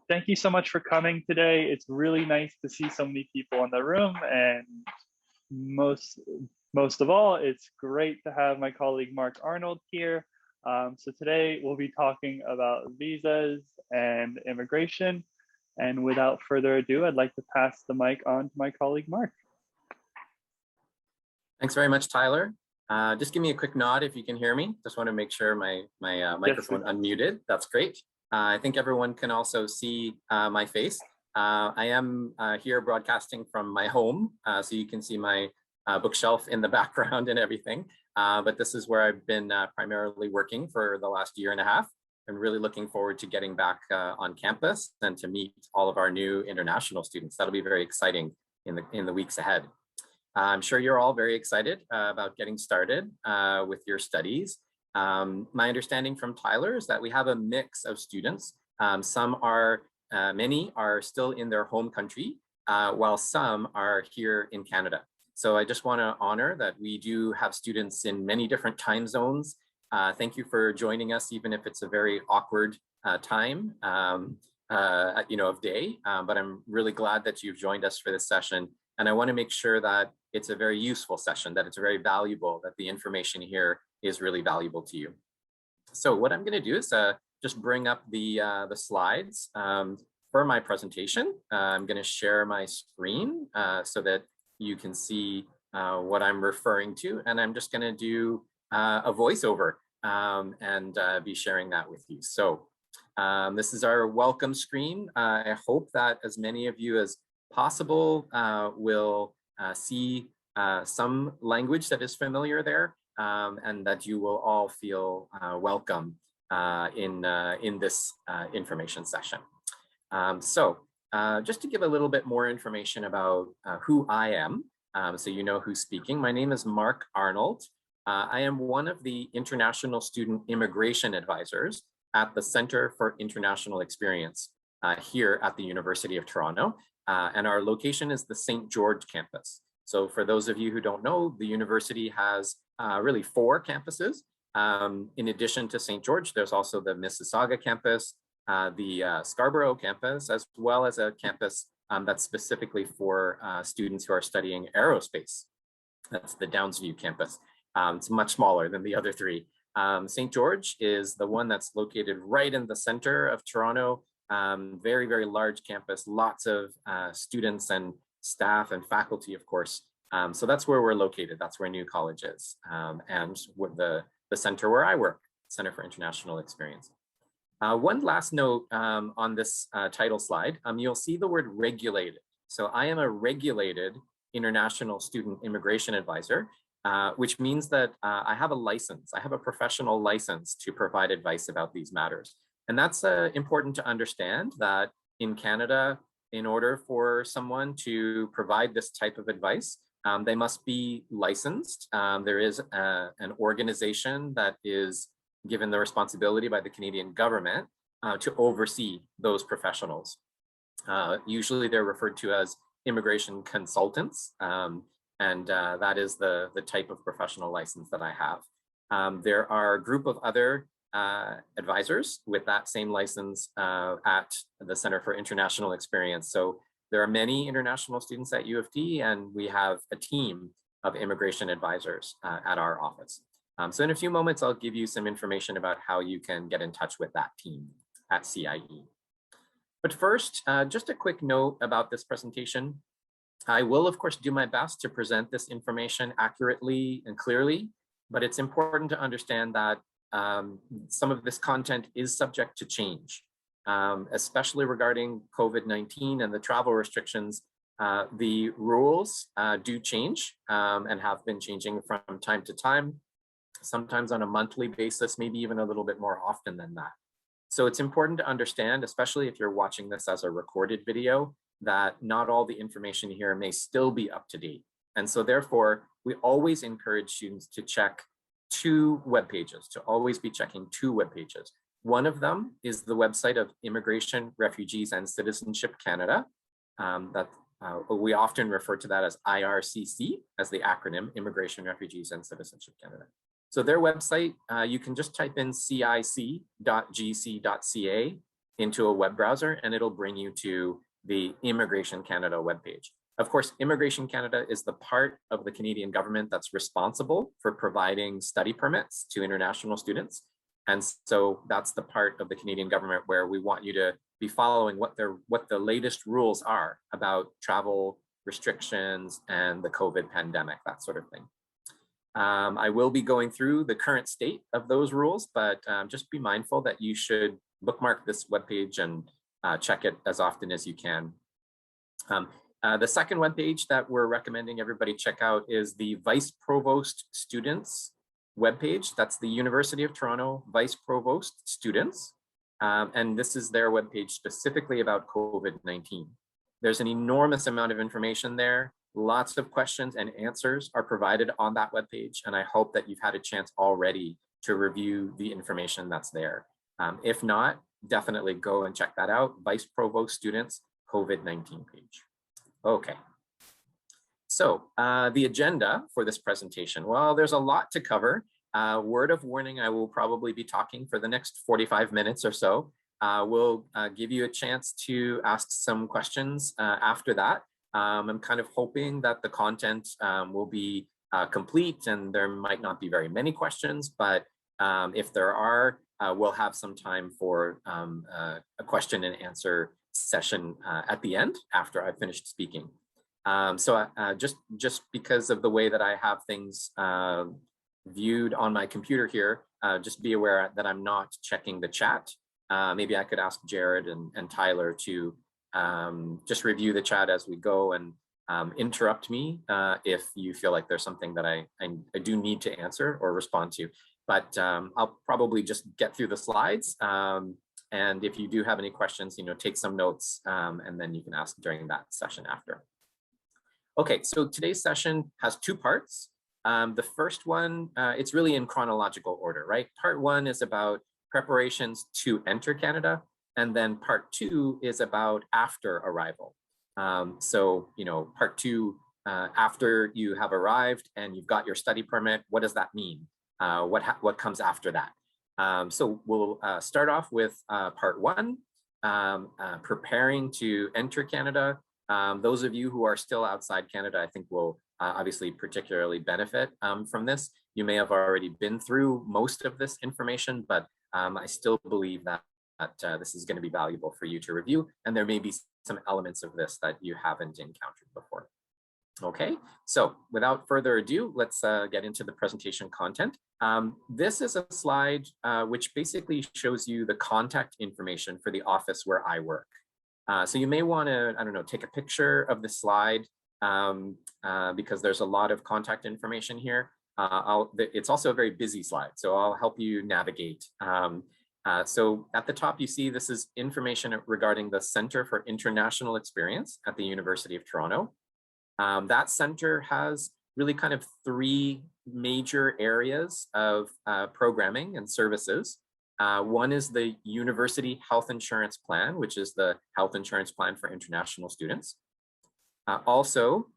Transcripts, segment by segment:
thank you so much for coming today. It's really nice to see so many people in the room, and most of all, it's great to have my colleague Mark Arnold here. So today we'll be talking about visas and immigration. And without further ado, I'd like to pass the mic on to my colleague Mark. Thanks very much, Tyler. Just give me a quick nod if you can hear me. Just want to make sure my microphone unmuted. That's great. I think everyone can also see my face. I am here broadcasting from my home, so you can see my bookshelf in the background and everything. But this is where I've been primarily working for the last year and a half. I'm really looking forward to getting back on campus and to meet all of our new international students. That'll be very exciting in the weeks ahead. I'm sure you're all very excited about getting started with your studies. My understanding from Tyler is that we have a mix of students. Many are still in their home country, while some are here in Canada. So I just want to honor that we do have students in many different time zones. Thank you for joining us, even if it's a very awkward time, of day. But I'm really glad that you've joined us for this session. And I want to make sure that it's a very useful session, that it's very valuable, that the information here is really valuable to you. So what I'm going to do is just bring up the slides for my presentation. I'm going to share my screen so that you can see what I'm referring to. And I'm just going to do a voiceover and be sharing that with you. So this is our welcome screen. I hope that as many of you as possible will see some language that is familiar there, and that you will all feel welcome in this information session. Just to give a little bit more information about who I am, so you know who's speaking. My name is Mark Arnold. I am one of the International Student Immigration Advisors at the Center for International Experience here at the University of Toronto. And our location is the St. George campus. So for those of you who don't know, the university has really 4 campuses. In addition to St. George, there's also the Mississauga campus, the Scarborough campus, as well as a campus that's specifically for students who are studying aerospace. That's the Downsview campus. It's much smaller than the other 3. St. George is the one that's located right in the center of Toronto. Very, very large campus, lots of students and staff and faculty, of course. So that's where we're located. That's where New College is, and the center where I work, Center for International Experience. One last note on this title slide, you'll see the word regulated. So I am a regulated international student immigration advisor, which means that I have a license. I have a professional license to provide advice about these matters. And that's important to understand that in Canada, in order for someone to provide this type of advice, they must be licensed. There is an organization that is given the responsibility by the Canadian government to oversee those professionals. Usually they're referred to as immigration consultants, and that is the type of professional license that I have. There are a group of other advisors with that same license at the Center for International Experience. So there are many international students at U of T, and we have a team of immigration advisors at our office. So in a few moments, I'll give you some information about how you can get in touch with that team at CIE. But first, just a quick note about this presentation. I will, of course, do my best to present this information accurately and clearly, but it's important to understand that some of this content is subject to change, especially regarding COVID-19 and the travel restrictions. The rules do change and have been changing from time to time, sometimes on a monthly basis, maybe even a little bit more often than that. So it's important to understand, especially if you're watching this as a recorded video, that not all the information here may still be up to date. And so therefore, we always encourage students to check 2 web pages, to always be checking 2 web pages. One of them is the website of Immigration, Refugees and Citizenship Canada. We often refer to that as IRCC, as the acronym, Immigration, Refugees and Citizenship Canada. So their website, you can just type in cic.gc.ca into a web browser, and it'll bring you to the Immigration Canada webpage. Of course, Immigration Canada is the part of the Canadian government that's responsible for providing study permits to international students. And so that's the part of the Canadian government where we want you to be following what the latest rules are about travel restrictions and the COVID pandemic, that sort of thing. I will be going through the current state of those rules, but just be mindful that you should bookmark this webpage and check it as often as you can. The second webpage that we're recommending everybody check out is the Vice Provost Students webpage. That's the University of Toronto Vice Provost Students. And this is their webpage specifically about COVID-19. There's an enormous amount of information there. Lots of questions and answers are provided on that webpage, and I hope that you've had a chance already to review the information that's there. If not, definitely go and check that out. Vice Provost Students COVID-19 page. Okay. So the agenda for this presentation, well, there's a lot to cover. Word of warning, I will probably be talking for the next 45 minutes or so. We'll give you a chance to ask some questions after that. I'm kind of hoping that the content will be complete and there might not be very many questions, but if there are, we'll have some time for a question and answer session at the end after I've finished speaking. Just because of the way that I have things viewed on my computer here, just be aware that I'm not checking the chat. Maybe I could ask Jared and Tyler to just review the chat as we go and interrupt me if you feel like there's something that I do need to answer or respond to. But I'll probably just get through the slides. And if you do have any questions, take some notes and then you can ask during that session after. Okay, so today's session has two parts. The first one, it's really in chronological order, right? Part one is about preparations to enter Canada. And then part two is about after arrival. So, part two, after you have arrived and you've got your study permit, what does that mean? What comes after that? So we'll start off with part one, preparing to enter Canada. Those of you who are still outside Canada, I think will obviously particularly benefit from this. You may have already been through most of this information, but I still believe that this is going to be valuable for you to review, and there may be some elements of this that you haven't encountered before. Okay, so without further ado, let's get into the presentation content. This is a slide which basically shows you the contact information for the office where I work. So you may want to, I don't know, take a picture of the slide because there's a lot of contact information here. It's also a very busy slide, so I'll help you navigate. So at the top, you see this is information regarding the Center for International Experience at the University of Toronto. That center has really kind of three major areas of programming and services. One is the University Health Insurance Plan, which is the health insurance plan for international students. Also,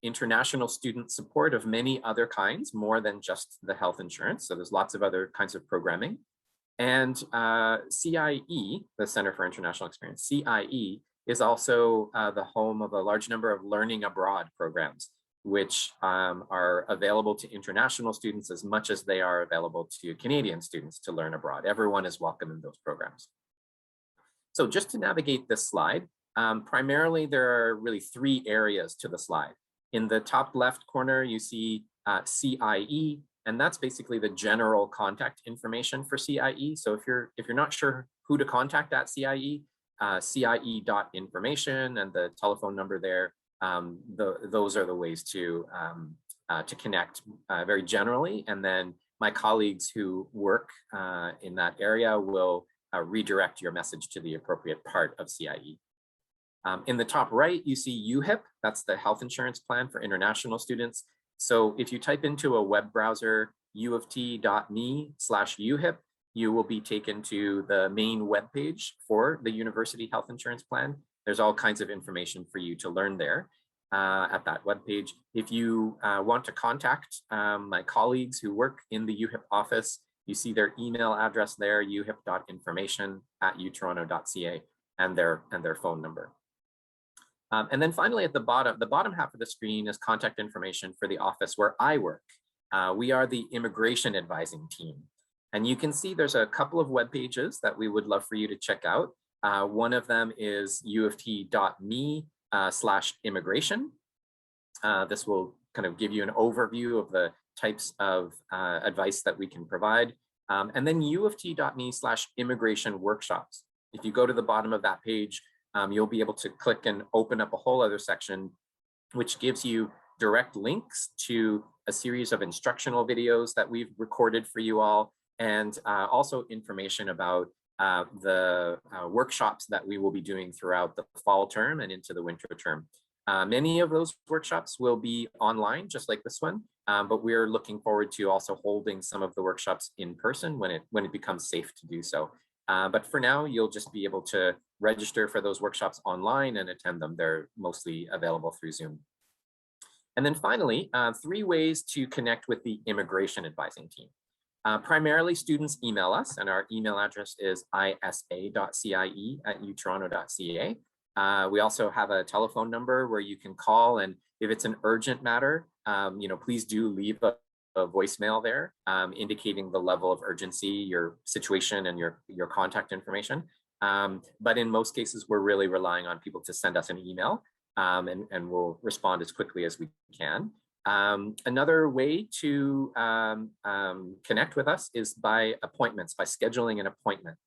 international student support of many other kinds, more than just the health insurance. So there's lots of other kinds of programming. And CIE, the Center for International Experience, CIE is also the home of a large number of learning abroad programs, which are available to international students as much as they are available to Canadian students to learn abroad. Everyone is welcome in those programs. So just to navigate this slide, primarily there are really three areas to the slide. In the top left corner, you see CIE, and that's basically the general contact information for CIE. So if you're not sure who to contact at CIE, CIE.information and the telephone number there, those are the ways to connect very generally. And then my colleagues who work in that area will redirect your message to the appropriate part of CIE. In the top right, you see UHIP, that's the health insurance plan for international students. So if you type into a web browser, uoft.me/UHIP, you will be taken to the main web page for the University Health Insurance Plan. There's all kinds of information for you to learn there at that web page. If you want to contact my colleagues who work in the UHIP office, You see their email address there, uhip.information@utoronto.ca, and their phone number. And then finally, at the bottom half of the screen is contact information for the office where I work. We are the immigration advising team. And you can see there's a couple of web pages that we would love for you to check out. One of them is uft.me/immigration. This will kind of give you an overview of the types of advice that we can provide. And then uft.me/immigration workshops. If you go to the bottom of that page, you'll be able to click and open up a whole other section, which gives you direct links to a series of instructional videos that we've recorded for you all, and also information about the workshops that we will be doing throughout the fall term and into the winter term. Many of those workshops will be online, just like this one, but we're looking forward to also holding some of the workshops in person when it becomes safe to do so. But for now, you'll just be able to register for those workshops online and attend them. They're mostly available through Zoom. And then finally, 3 ways to connect with the immigration advising team. Primarily, students email us, and our email address is isa.cie@utoronto.ca. We also have a telephone number where you can call, and if it's an urgent matter, please do leave a voicemail there indicating the level of urgency, your situation, and your contact information. But in most cases, we're really relying on people to send us an email, and we'll respond as quickly as we can. Another way to connect with us is by appointments, by scheduling an appointment.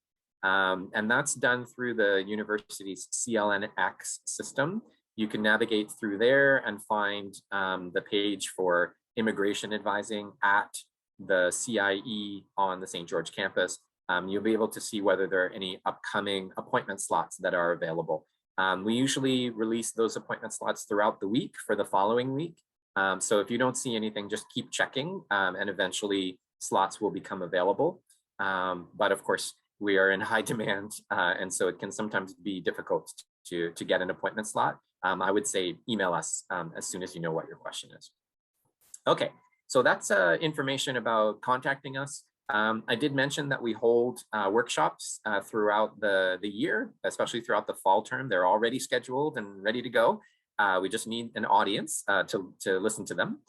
And that's done through the university's CLNX system. You can navigate through there and find the page for immigration advising at the CIE on the St. George campus. You'll be able to see whether there are any upcoming appointment slots that are available. We usually release those appointment slots throughout the week for the following week. So if you don't see anything, just keep checking, and eventually slots will become available. But of course, we are in high demand, and so it can sometimes be difficult to get an appointment slot. I would say email us as soon as you know what your question is. Okay, so that's information about contacting us. I did mention that we hold workshops throughout the year, especially throughout the fall term. They're already scheduled and ready to go. We just need an audience to listen to them.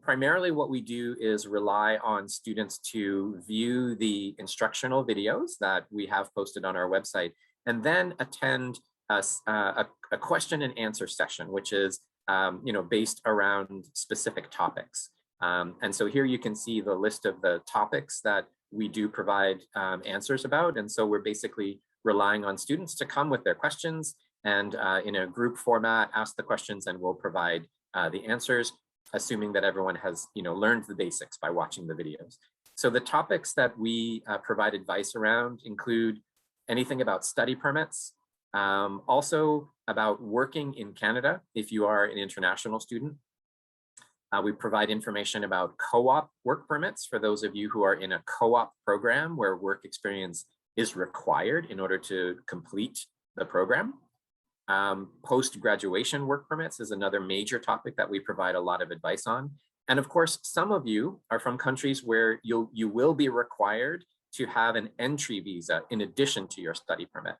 Primarily what we do is rely on students to view the instructional videos that we have posted on our website, and then attend a question and answer session, which is based around specific topics. And so here you can see the list of the topics that we do provide answers about. And so we're basically relying on students to come with their questions and in a group format, ask the questions, and we'll provide the answers, assuming that everyone has learned the basics by watching the videos. So the topics that we provide advice around include anything about study permits, also about working in Canada if you are an international student. We provide information about co-op work permits for those of you who are in a co-op program where work experience is required in order to complete the program. Post-graduation work permits is another major topic that we provide a lot of advice on. And of course, some of you are from countries where you will be required to have an entry visa in addition to your study permit.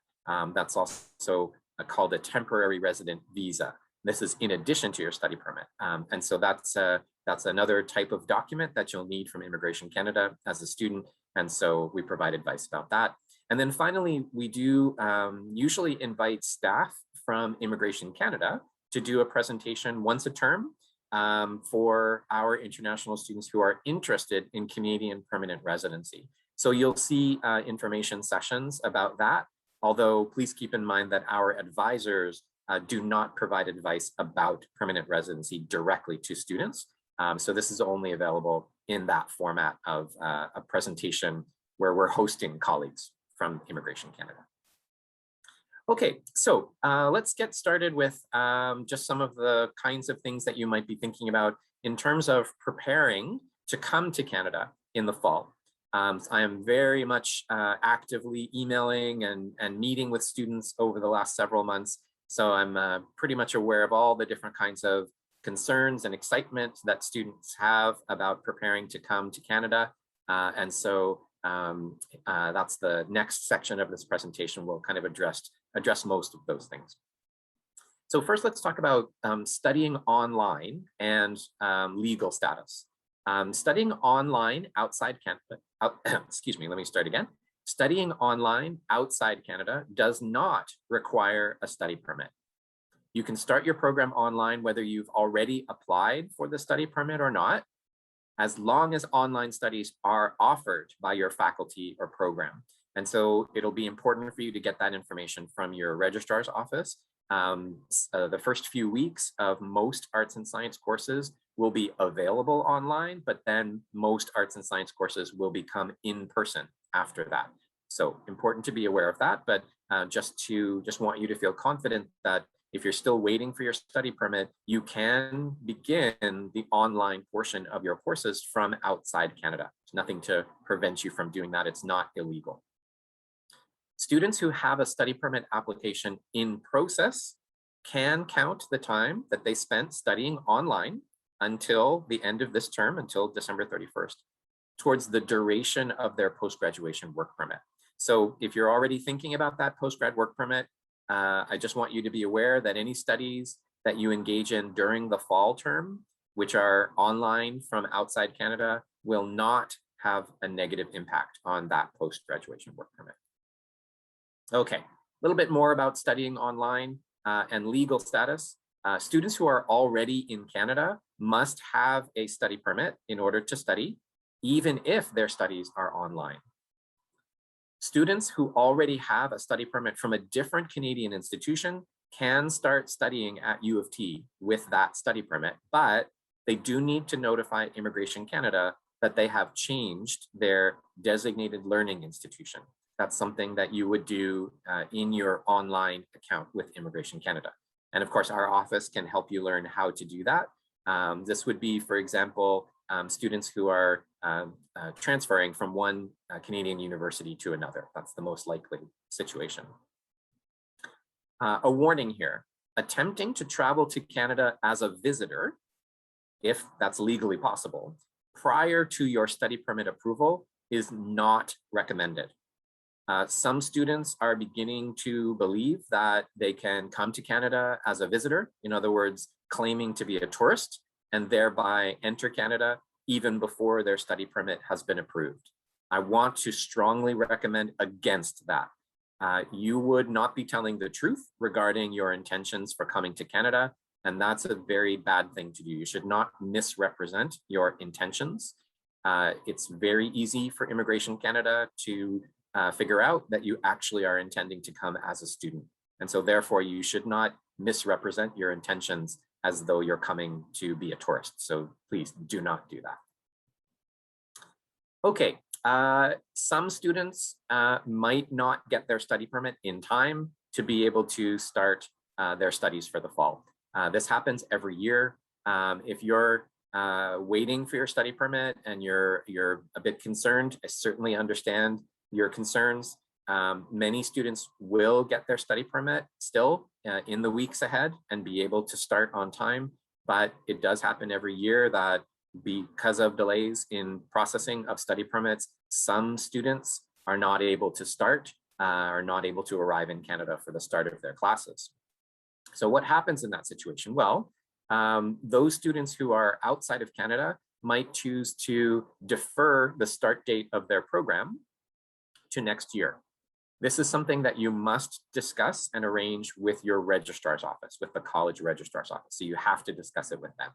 That's also called a temporary resident visa. This is in addition to your study permit. And so that's another type of document that you'll need from Immigration Canada as a student. And so we provide advice about that. And then finally, we do usually invite staff from Immigration Canada to do a presentation once a term for our international students who are interested in Canadian permanent residency. So you'll see information sessions about that, although please keep in mind that our advisors do not provide advice about permanent residency directly to students. So this is only available in that format of a presentation where we're hosting colleagues from Immigration Canada. Okay, so let's get started with just some of the kinds of things that you might be thinking about in terms of preparing to come to Canada in the fall. I am very much actively emailing and meeting with students over the last several months. So I'm pretty much aware of all the different kinds of concerns and excitement that students have about preparing to come to Canada. And so that's the next section of this presentation. We'll kind of address most of those things. So first, let's talk about studying online and legal status. Studying online outside Canada, excuse me, let me start again. Studying online outside Canada does not require a study permit. You can start your program online whether you've already applied for the study permit or not, as long as online studies are offered by your faculty or program. And so it'll be important for you to get that information from your registrar's office. The first few weeks of most arts and science courses will be available online, but then most arts and science courses will become in person after that. So important to be aware of that, but just want you to feel confident that if you're still waiting for your study permit, you can begin the online portion of your courses from outside Canada. There's nothing to prevent you from doing that. It's not illegal. Students who have a study permit application in process can count the time that they spent studying online until the end of this term, until December 31st, towards the duration of their post-graduation work permit. So if you're already thinking about that post-grad work permit, I just want you to be aware that any studies that you engage in during the fall term, which are online from outside Canada, will not have a negative impact on that post-graduation work permit. Okay, a little bit more about studying online and legal status. Students who are already in Canada must have a study permit in order to study, even if their studies are online. Students who already have a study permit from a different Canadian institution can start studying at U of T with that study permit, but they do need to notify Immigration Canada that they have changed their designated learning institution. That's something that you would do in your online account with Immigration Canada. And of course, our office can help you learn how to do that. This would be, for example, students who are transferring from one Canadian university to another. That's the most likely situation. A warning here, attempting to travel to Canada as a visitor, if that's legally possible, prior to your study permit approval is not recommended. Some students are beginning to believe that they can come to Canada as a visitor, in other words, claiming to be a tourist, and thereby enter Canada even before their study permit has been approved. I want to strongly recommend against that. You would not be telling the truth regarding your intentions for coming to Canada, and that's a very bad thing to do. You should not misrepresent your intentions. It's very easy for Immigration Canada to figure out that you actually are intending to come as a student. And so therefore you should not misrepresent your intentions as though you're coming to be a tourist. So please do not do that. Okay, some students might not get their study permit in time to be able to start their studies for the fall. This happens every year. If you're waiting for your study permit and you're a bit concerned, I certainly understand your concerns. Many students will get their study permit still in the weeks ahead and be able to start on time, but it does happen every year that because of delays in processing of study permits, some students are not able to start, are not able to arrive in Canada for the start of their classes. So what happens in that situation? Well, those students who are outside of Canada might choose to defer the start date of their program to next year. This is something that you must discuss and arrange with your registrar's office, with the college registrar's office. So you have to discuss it with them.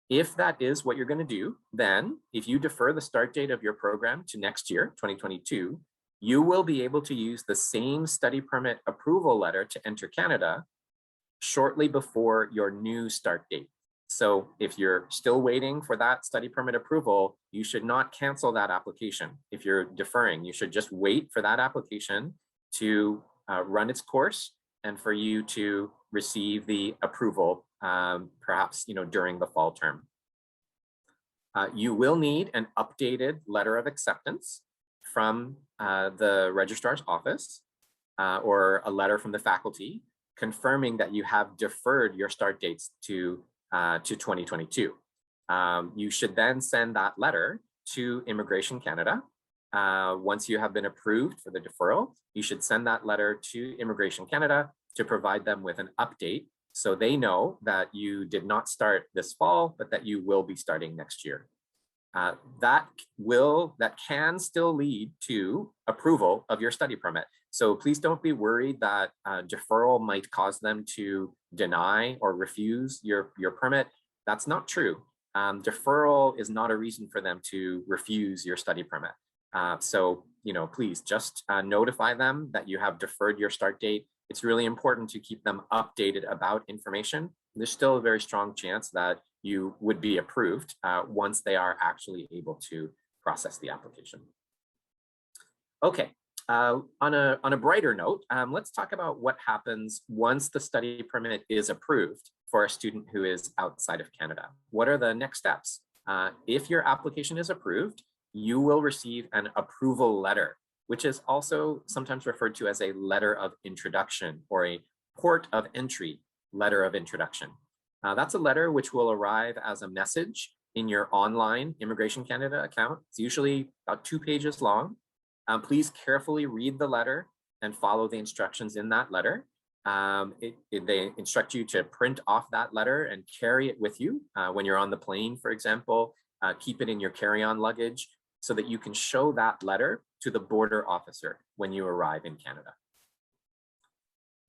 If that is what you're going to do, then if you defer the start date of your program to next year, 2022, you will be able to use the same study permit approval letter to enter Canada shortly before your new start date. So if you're still waiting for that study permit approval, you should not cancel that application. If you're deferring, you should just wait for that application to run its course and for you to receive the approval, perhaps during the fall term. You will need an updated letter of acceptance from the registrar's office or a letter from the faculty confirming that you have deferred your start dates to 2022. You should then send that letter to Immigration Canada. Once you have been approved for the deferral, you should send that letter to Immigration Canada to provide them with an update so they know that you did not start this fall, but that you will be starting next year. That can still lead to approval of your study permit. So please don't be worried that deferral might cause them to deny or refuse your permit. That's not true. Deferral is not a reason for them to refuse your study permit. So, please just notify them that you have deferred your start date. It's really important to keep them updated about information. There's still a very strong chance that you would be approved once they are actually able to process the application. Okay, on a brighter note, let's talk about what happens once the study permit is approved for a student who is outside of Canada. What are the next steps? If your application is approved, you will receive an approval letter, which is also sometimes referred to as a letter of introduction or a port of entry letter of introduction. That's a letter which will arrive as a message in your online Immigration Canada account. It's usually about 2 pages long. Please carefully read the letter and follow the instructions in that letter. They instruct you to print off that letter and carry it with you when you're on the plane, for example. Keep it in your carry-on luggage so that you can show that letter to the border officer when you arrive in Canada.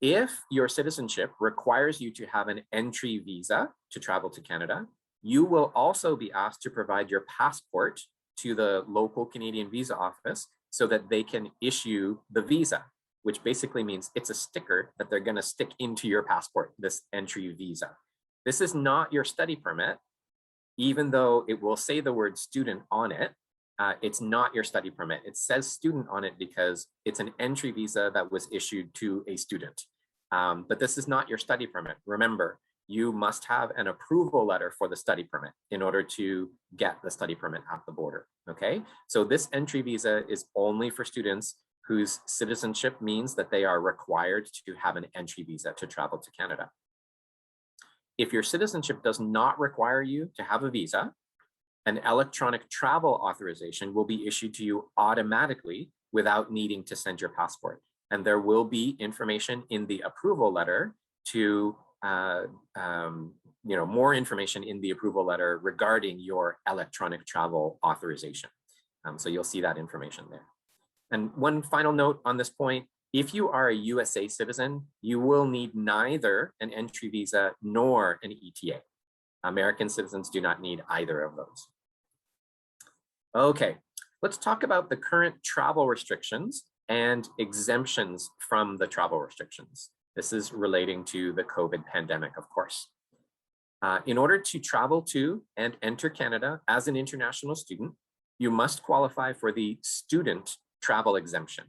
If your citizenship requires you to have an entry visa to travel to Canada, you will also be asked to provide your passport to the local Canadian visa office so that they can issue the visa, which basically means it's a sticker that they're going to stick into your passport, this entry visa. This is not your study permit, even though it will say the word student on it. It's not your study permit. It says student on it because it's an entry visa that was issued to a student. But this is not your study permit. Remember, you must have an approval letter for the study permit in order to get the study permit at the border, okay? So this entry visa is only for students whose citizenship means that they are required to have an entry visa to travel to Canada. If your citizenship does not require you to have a visa, an electronic travel authorization will be issued to you automatically without needing to send your passport. And there will be information in the approval letter to, more information in the approval letter regarding your electronic travel authorization. So you'll see that information there. And one final note on this point, if you are a USA citizen, you will need neither an entry visa nor an ETA. American citizens do not need either of those. Okay, let's talk about the current travel restrictions and exemptions from the travel restrictions. This is relating to the COVID pandemic, of course. In order to travel to and enter Canada as an international student, you must qualify for the student travel exemption,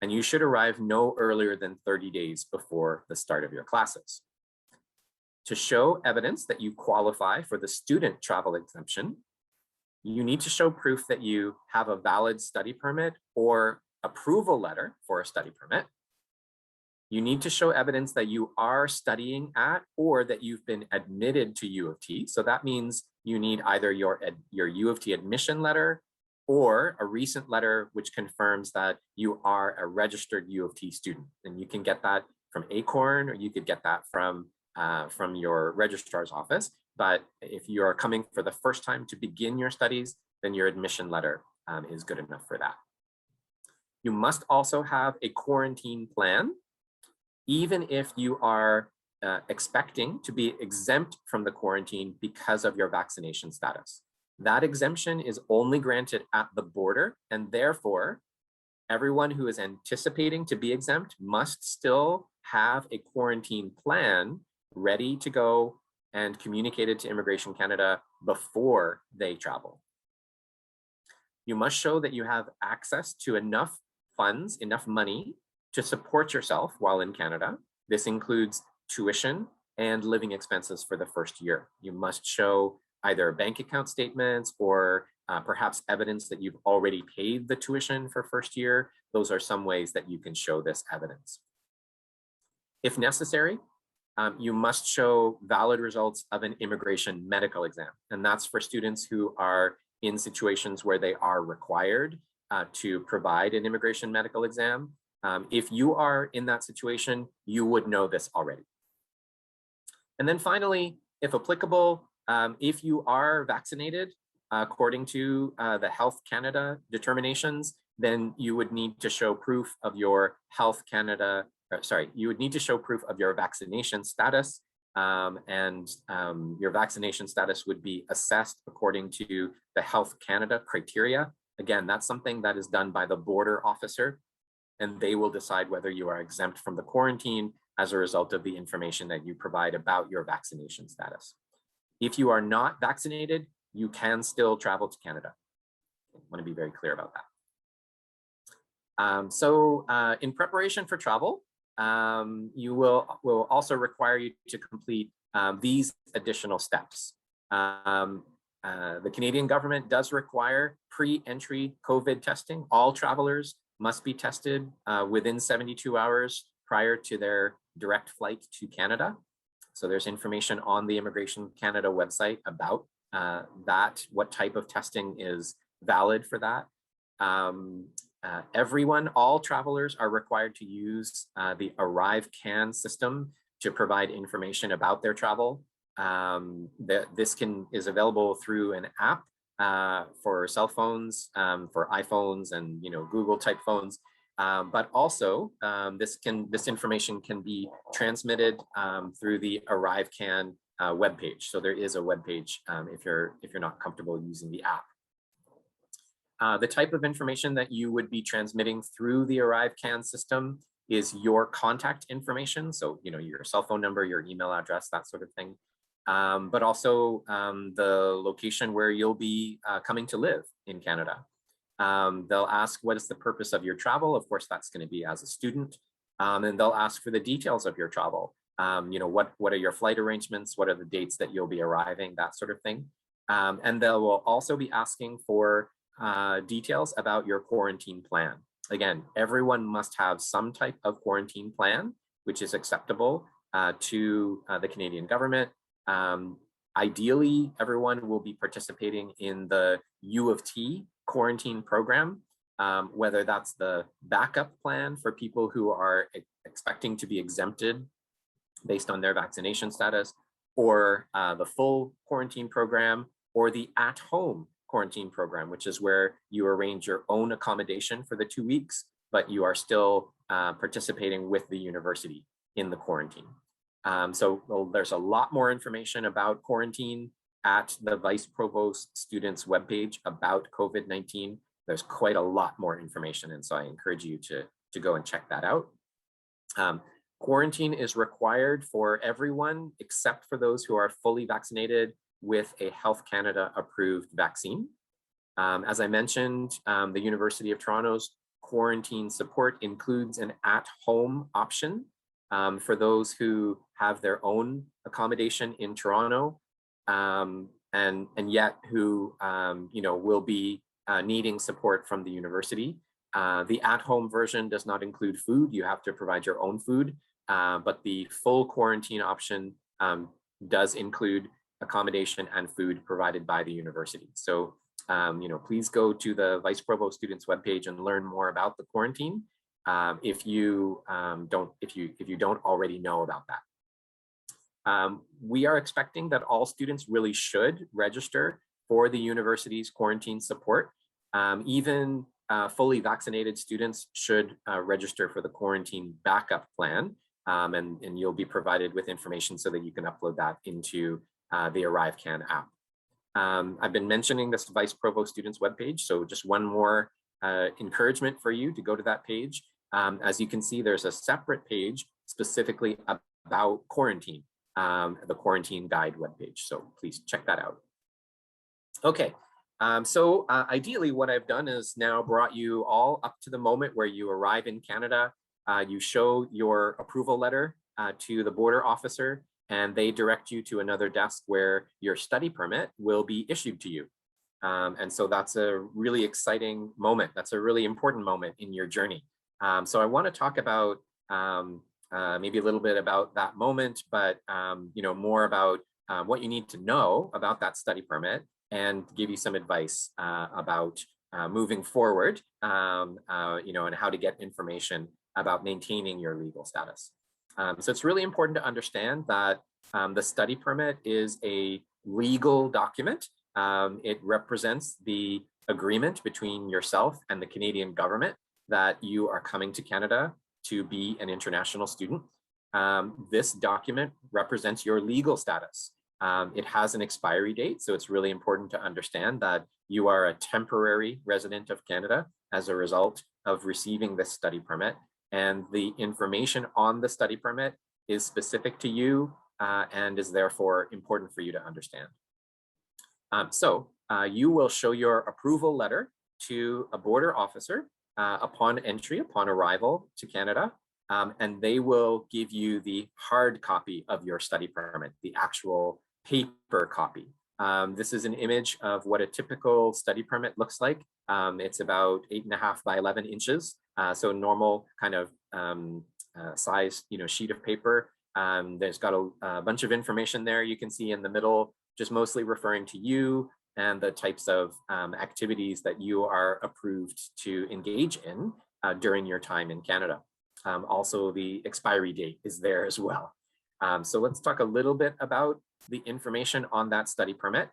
and you should arrive no earlier than 30 days before the start of your classes. To show evidence that you qualify for the student travel exemption, you need to show proof that you have a valid study permit or approval letter for a study permit. You need to show evidence that you are studying at or that you've been admitted to U of T. So that means you need either your U of T admission letter or a recent letter which confirms that you are a registered U of T student. And you can get that from ACORN, or you could get that from your registrar's office. But if you are coming for the first time to begin your studies, then your admission letter is good enough for that. You must also have a quarantine plan, even if you are expecting to be exempt from the quarantine because of your vaccination status. That exemption is only granted at the border, and therefore, everyone who is anticipating to be exempt must still have a quarantine plan ready to go and communicated to Immigration Canada before they travel. You must show that you have access to enough funds, enough money to support yourself while in Canada. This includes tuition and living expenses for the first year. You must show either bank account statements or perhaps evidence that you've already paid the tuition for first year. Those are some ways that you can show this evidence. If necessary, you must show valid results of an immigration medical exam. And that's for students who are in situations where they are required to provide an immigration medical exam. If you are in that situation, you would know this already. And then finally, if applicable, if you are vaccinated according to the Health Canada determinations, then you would need to show proof of your you would need to show proof of your vaccination status, and your vaccination status would be assessed according to the Health Canada criteria. Again, that's something that is done by the border officer, and they will decide whether you are exempt from the quarantine as a result of the information that you provide about your vaccination status. If you are not vaccinated, you can still travel to Canada. I want to be very clear about that. In preparation for travel, you will also require you to complete these additional steps. The Canadian government does require pre-entry COVID testing. All travelers must be tested within 72 hours prior to their direct flight to Canada. So there's information on the Immigration Canada website about that, what type of testing is valid for that. All travelers are required to use the ArriveCan system to provide information about their travel. This is available through an app for cell phones, for iPhones and Google type phones. But also this information can be transmitted through the ArriveCan webpage. So there is a webpage if you're not comfortable using the app. The type of information that you would be transmitting through the ArriveCan system is your contact information. So, your cell phone number, your email address, that sort of thing. But also the location where you'll be coming to live in Canada. They'll ask, what is the purpose of your travel? Of course, that's going to be as a student. And they'll ask for the details of your travel. What are your flight arrangements? What are the dates that you'll be arriving? That sort of thing. And they will also be asking for details about your quarantine plan. Again, everyone must have some type of quarantine plan, which is acceptable to the Canadian government. Ideally, everyone will be participating in the U of T quarantine program, whether that's the backup plan for people who are expecting to be exempted based on their vaccination status, or the full quarantine program, or the at-home quarantine program, which is where you arrange your own accommodation for the 2 weeks, but you are still participating with the university in the quarantine. There's a lot more information about quarantine at the Vice Provost students webpage about COVID-19. There's quite a lot more information, and so I encourage you to go and check that out. Quarantine is required for everyone except for those who are fully vaccinated with a Health Canada approved vaccine. As I mentioned, the University of Toronto's quarantine support includes an at-home option for those who have their own accommodation in Toronto, and yet who will be needing support from the university. The at-home version does not include food. You have to provide your own food, but the full quarantine option does include accommodation and food provided by the university. So, please go to the Vice Provost students webpage and learn more about the quarantine if you don't already know about that. We are expecting that all students really should register for the university's quarantine support. Even fully vaccinated students should register for the quarantine backup plan, and you'll be provided with information so that you can upload that into the ArriveCan app. I've been mentioning this Vice Provost students webpage, so just one more encouragement for you to go to that page. As you can see, there's a separate page specifically about quarantine, the quarantine guide webpage, so please check that out. Okay, ideally what I've done is now brought you all up to the moment where you arrive in Canada. You show your approval letter to the border officer, and they direct you to another desk where your study permit will be issued to you. And so that's a really exciting moment. That's a really important moment in your journey. So I want to talk about maybe a little bit about that moment, but more about what you need to know about that study permit, and give you some advice about moving forward, you know, and how to get information about maintaining your legal status. So it's really important to understand that the study permit is a legal document. It represents the agreement between yourself and the Canadian government that you are coming to Canada to be an international student. This document represents your legal status. It has an expiry date, so it's really important to understand that you are a temporary resident of Canada as a result of receiving this study permit, and the information on the study permit is specific to you and is therefore important for you to understand. You will show your approval letter to a border officer upon entry, upon arrival to Canada, and they will give you the hard copy of your study permit, the actual paper copy. This is an image of what a typical study permit looks like. It's about 8.5 by 11 inches, so normal kind of size, you know, sheet of paper. There's got a bunch of information there. You can see in the middle, just mostly referring to you and the types of activities that you are approved to engage in during your time in Canada. Also, the expiry date is there as well. So let's talk a little bit about the information on that study permit.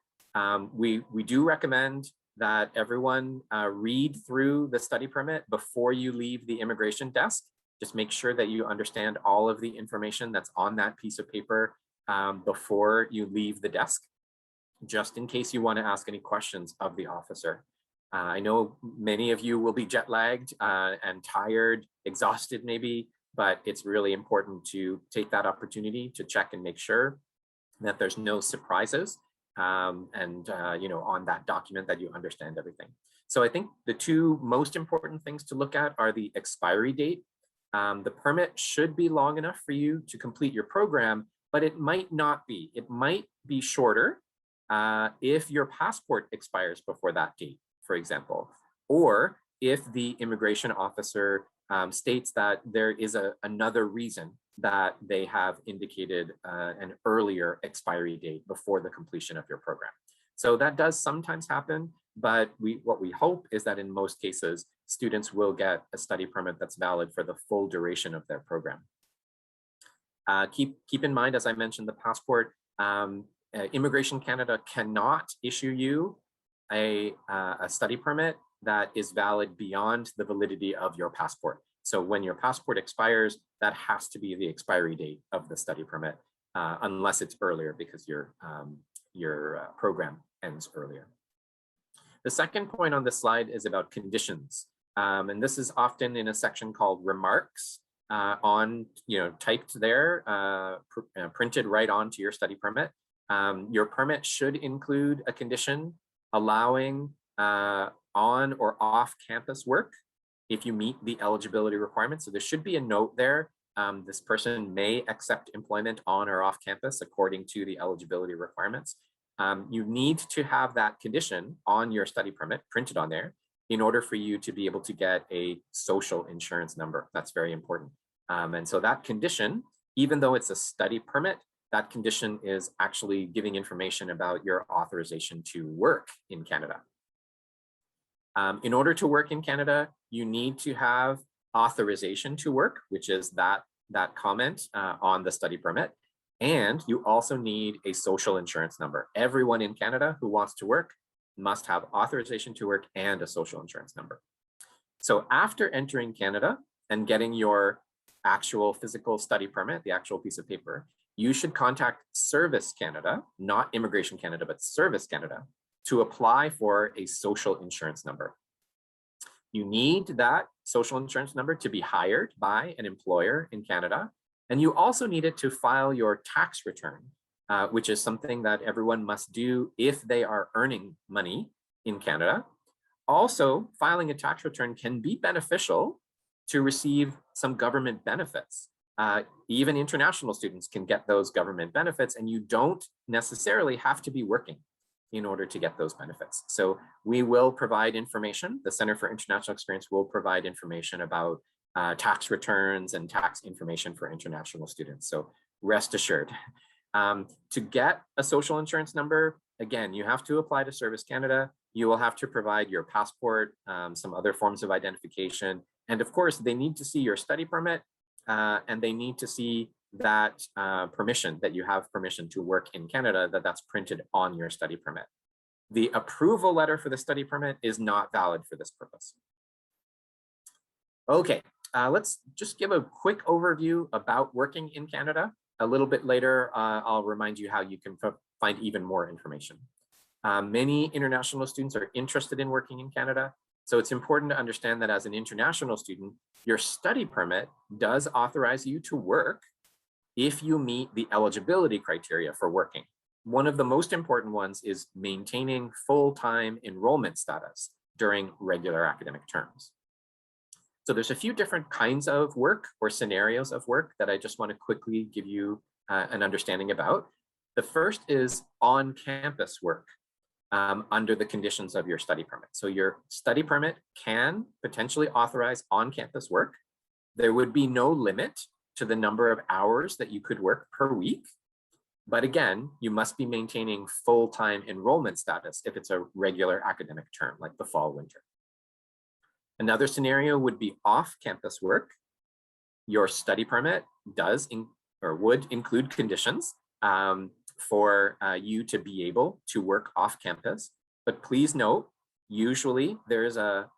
We do recommend that everyone read through the study permit before you leave the immigration desk. Just make sure that you understand all of the information that's on that piece of paper before you leave the desk, just in case you want to ask any questions of the officer. I know many of you will be jet lagged and tired, exhausted maybe, but it's really important to take that opportunity to check and make sure that there's no surprises and you know, on that document, that you understand everything. So I think the two most important things to look at are the expiry date. The permit should be long enough for you to complete your program, but it might not be. It might be shorter if your passport expires before that date, for example, or if the immigration officer states that there is another reason that they have indicated an earlier expiry date before the completion of your program. So that does sometimes happen, but what we hope is that in most cases, students will get a study permit that's valid for the full duration of their program. Keep in mind, as I mentioned, the passport, Immigration Canada cannot issue you a study permit that is valid beyond the validity of your passport. So when your passport expires, that has to be the expiry date of the study permit, unless it's earlier because your program ends earlier. The second point on this slide is about conditions. And this is often in a section called remarks typed there, printed right onto your study permit. Your permit should include a condition allowing on or off campus work if you meet the eligibility requirements. So there should be a note there. This person may accept employment on or off campus according to the eligibility requirements. You need to have that condition on your study permit printed on there in order for you to be able to get a social insurance number. That's very important. And so that condition, even though it's a study permit, that condition is actually giving information about your authorization to work in Canada. In order to work in Canada, you need to have authorization to work, which is that comment on the study permit. And you also need a social insurance number. Everyone in Canada who wants to work must have authorization to work and a social insurance number. So after entering Canada and getting your actual physical study permit, the actual piece of paper, you should contact Service Canada, not Immigration Canada, but Service Canada, to apply for a social insurance number. You need that social insurance number to be hired by an employer in Canada. And you also need it to file your tax return, which is something that everyone must do if they are earning money in Canada. Also, filing a tax return can be beneficial to receive some government benefits. Even international students can get those government benefits, and you don't necessarily have to be working in order to get those benefits. So we will provide information. The Center for International Experience will provide information about tax returns and tax information for international students. So rest assured. To get a social insurance number, again, you have to apply to Service Canada. You will have to provide your passport, some other forms of identification. And of course, they need to see your study permit and they need to see that permission, that you have permission to work in Canada, that's printed on your study permit. The approval letter for the study permit is not valid for this purpose. Okay, let's just give a quick overview about working in Canada. A little bit later, I'll remind you how you can find even more information. Many international students are interested in working in Canada. So it's important to understand that as an international student, your study permit does authorize you to work if you meet the eligibility criteria for working. One of the most important ones is maintaining full-time enrollment status during regular academic terms. So there's a few different kinds of work or scenarios of work that I just want to quickly give you an understanding about. The first is on-campus work under the conditions of your study permit. So your study permit can potentially authorize on-campus work. There would be no limit to the number of hours that you could work per week. But again, you must be maintaining full-time enrollment status if it's a regular academic term, like the fall, winter. Another scenario would be off-campus work. Your study permit would include conditions for you to be able to work off-campus. But please note, usually there's a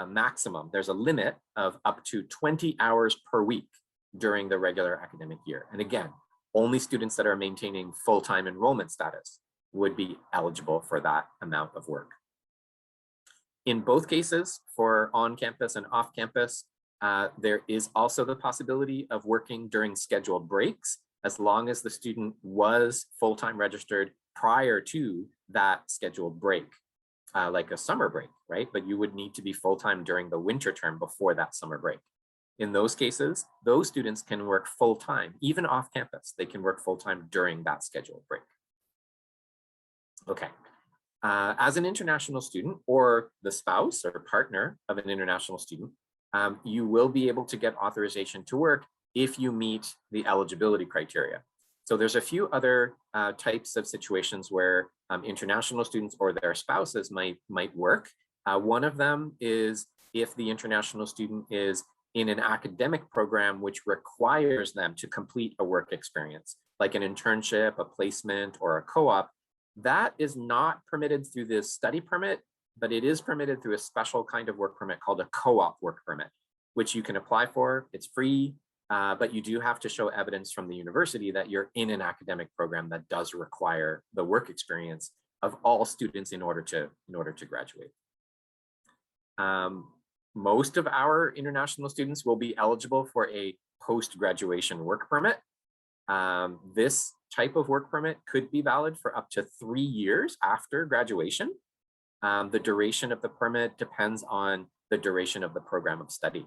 maximum, there's a limit of up to 20 hours per week during the regular academic year. And again, only students that are maintaining full-time enrollment status would be eligible for that amount of work. In both cases, for on-campus and off-campus, there is also the possibility of working during scheduled breaks, as long as the student was full-time registered prior to that scheduled break, like a summer break, right? But you would need to be full-time during the winter term before that summer break. In those cases, those students can work full-time, even off-campus. They can work full-time during that scheduled break. Okay. As an international student or the spouse or partner of an international student, you will be able to get authorization to work if you meet the eligibility criteria. So there's a few other types of situations where international students or their spouses might work. One of them is if the international student is in an academic program which requires them to complete a work experience, like an internship, a placement, or a co-op. That is not permitted through this study permit, but it is permitted through a special kind of work permit called a co-op work permit, which you can apply for. It's free, but you do have to show evidence from the university that you're in an academic program that does require the work experience of all students in order to graduate. Most of our international students will be eligible for a post-graduation work permit. This type of work permit could be valid for up to 3 years after graduation. The duration of the permit depends on the duration of the program of study.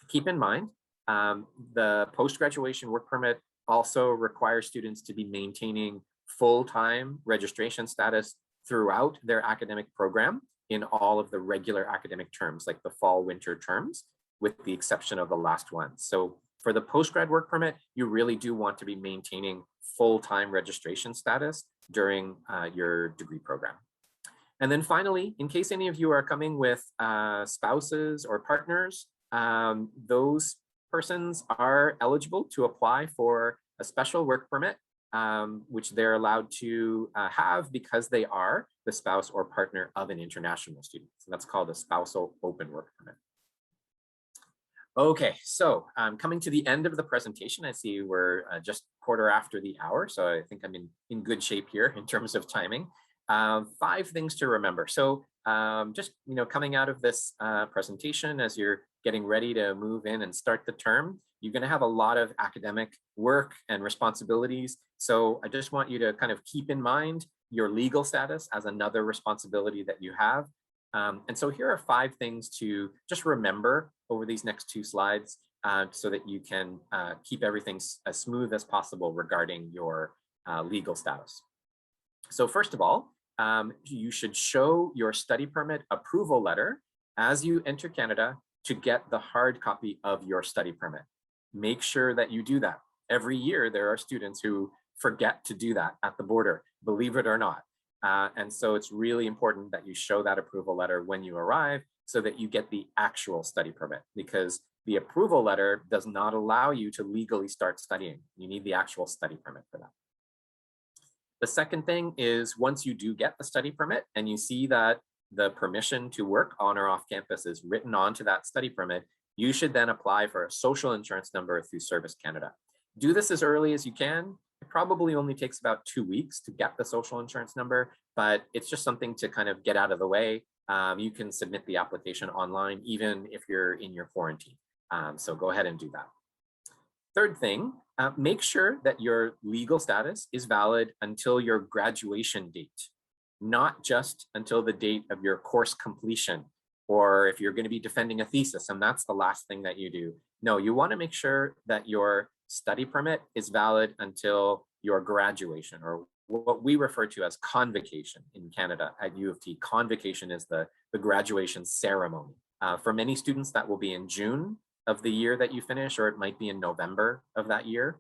Keep in mind, the post-graduation work permit also requires students to be maintaining full-time registration status throughout their academic program in all of the regular academic terms, like the fall, winter terms, with the exception of the last one. So for the post-grad work permit, you really do want to be maintaining full-time registration status during your degree program. And then finally, in case any of you are coming with spouses or partners, those persons are eligible to apply for a special work permit, which they're allowed to have because they are the spouse or partner of an international student. So that's called a spousal open work permit. Okay, so coming to the end of the presentation, I see we're just quarter after the hour, so I think I'm in good shape here in terms of timing. 5 things to remember. So just coming out of this presentation, as you're getting ready to move in and start the term, you're going to have a lot of academic work and responsibilities. So I just want you to kind of keep in mind your legal status as another responsibility that you have. And so here are 5 things to just remember over these next 2 slides so that you can keep everything as smooth as possible regarding your legal status. So first of all, you should show your study permit approval letter as you enter Canada to get the hard copy of your study permit. Make sure that you do that. Every year, there are students who forget to do that at the border, believe it or not. And so it's really important that you show that approval letter when you arrive so that you get the actual study permit, because the approval letter does not allow you to legally start studying. You need the actual study permit for that. The second thing is, once you do get the study permit and you see that the permission to work on or off campus is written onto that study permit, you should then apply for a social insurance number through Service Canada. Do this as early as you can. It probably only takes about 2 weeks to get the social insurance number, but it's just something to kind of get out of the way. You can submit the application online, even if you're in your quarantine. So go ahead and do that. Third thing, make sure that your legal status is valid until your graduation date, not just until the date of your course completion, or if you're going to be defending a thesis and that's the last thing that you do. No, you want to make sure that your study permit is valid until your graduation, or what we refer to as convocation in Canada at U of T. Convocation is the graduation ceremony. For many students, that will be in June of the year that you finish, or it might be in November of that year.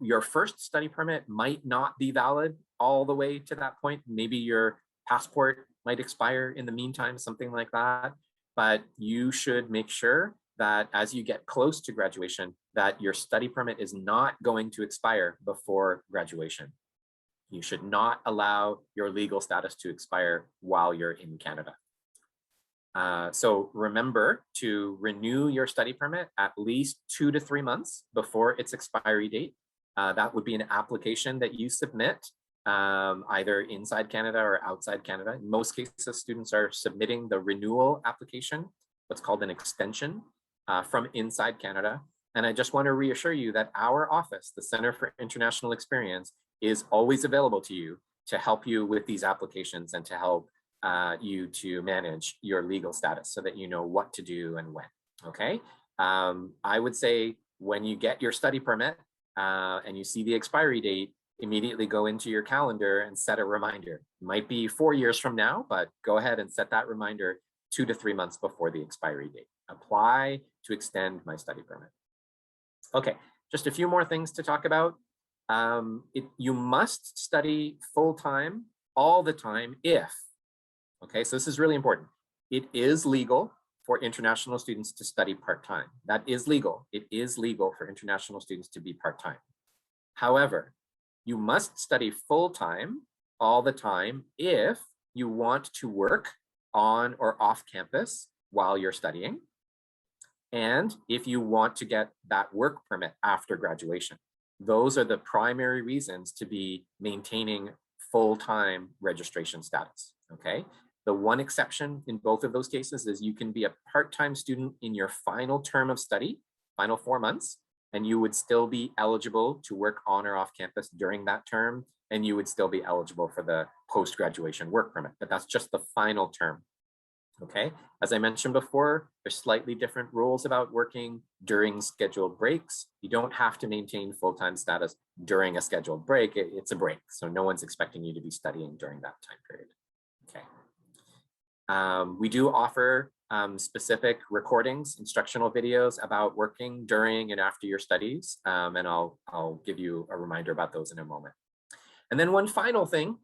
Your first study permit might not be valid all the way to that point. Maybe your passport might expire in the meantime, something like that. But you should make sure that as you get close to graduation, that your study permit is not going to expire before graduation. You should not allow your legal status to expire while you're in Canada. So remember to renew your study permit at least 2 to 3 months before its expiry date. That would be an application that you submit either inside Canada or outside Canada. In most cases, students are submitting the renewal application, what's called an extension, from inside Canada. And I just want to reassure you that our office, the Center for International Experience, is always available to you to help you with these applications and to help you to manage your legal status so that you know what to do and when, okay? I would say when you get your study permit and you see the expiry date, immediately go into your calendar and set a reminder. It might be 4 years from now, but go ahead and set that reminder 2 to 3 months before the expiry date. Apply to extend my study permit. Okay, just a few more things to talk about. You must study full-time all the time if, okay, so this is really important. It is legal for international students to study part-time. That is legal. It is legal for international students to be part-time. However, you must study full-time all the time if you want to work on or off campus while you're studying, and if you want to get that work permit after graduation. Those are the primary reasons to be maintaining full-time registration status, okay? The one exception in both of those cases is you can be a part-time student in your final term of study, final 4 months, and you would still be eligible to work on or off campus during that term, and you would still be eligible for the post-graduation work permit, but that's just the final term. Okay, as I mentioned before, there's slightly different rules about working during scheduled breaks. You don't have to maintain full-time status during a scheduled break. It's a break, so no one's expecting you to be studying during that time period. Okay. We do offer specific recordings, instructional videos about working during and after your studies, and I'll give you a reminder about those in a moment. And then one final thing,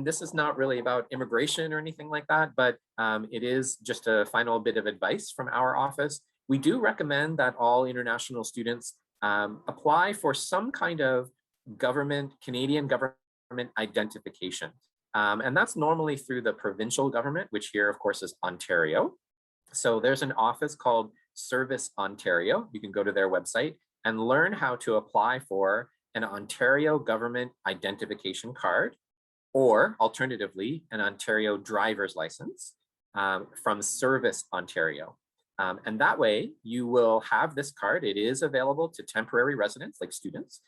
this is not really about immigration or anything like that, but it is just a final bit of advice from our office. We do recommend that all international students apply for some kind of Canadian government identification. And that's normally through the provincial government, which here, of course, is Ontario. So there's an office called Service Ontario. You can go to their website and learn how to apply for an Ontario government identification card, or alternatively, an Ontario driver's license from Service Ontario. And that way you will have this card. It is available to temporary residents like students.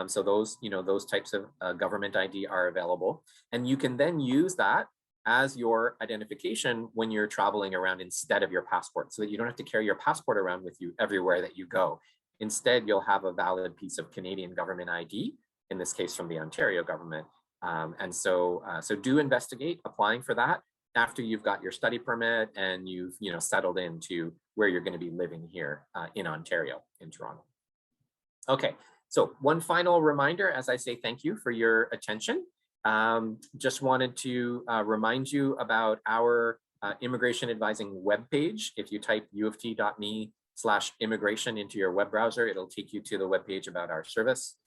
So those, those types of government ID are available. And you can then use that as your identification when you're traveling around instead of your passport, so that you don't have to carry your passport around with you everywhere that you go. Instead, you'll have a valid piece of Canadian government ID, in this case from the Ontario government. And so do investigate applying for that after you've got your study permit and you've settled into where you're going to be living here in Ontario, in Toronto. Okay, so one final reminder as I say thank you for your attention. Just wanted to remind you about our immigration advising webpage. If you type uoft.me/immigration into your web browser, it'll take you to the webpage about our service.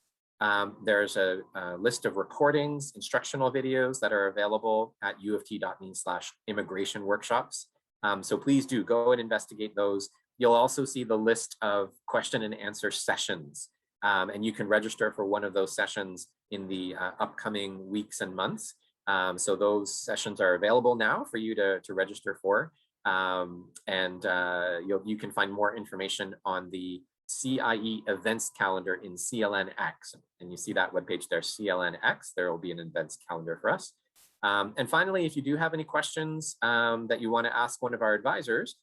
There's a list of recordings, instructional videos that are available at uoft.me/immigration workshops. So please do go and investigate those. You'll also see the list of question and answer sessions, and you can register for one of those sessions in the upcoming weeks and months. So those sessions are available now for you to register for. You can find more information on the CIE events calendar in CLNX. And you see that webpage there, CLNX. There will be an events calendar for us. And finally, if you do have any questions that you want to ask one of our advisors,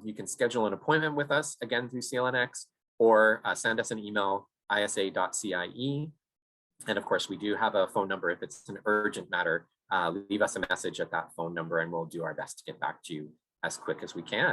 you can schedule an appointment with us, again, through CLNX, or send us an email, isa.cie. And of course, we do have a phone number. If it's an urgent matter, leave us a message at that phone number and we'll do our best to get back to you as quick as we can.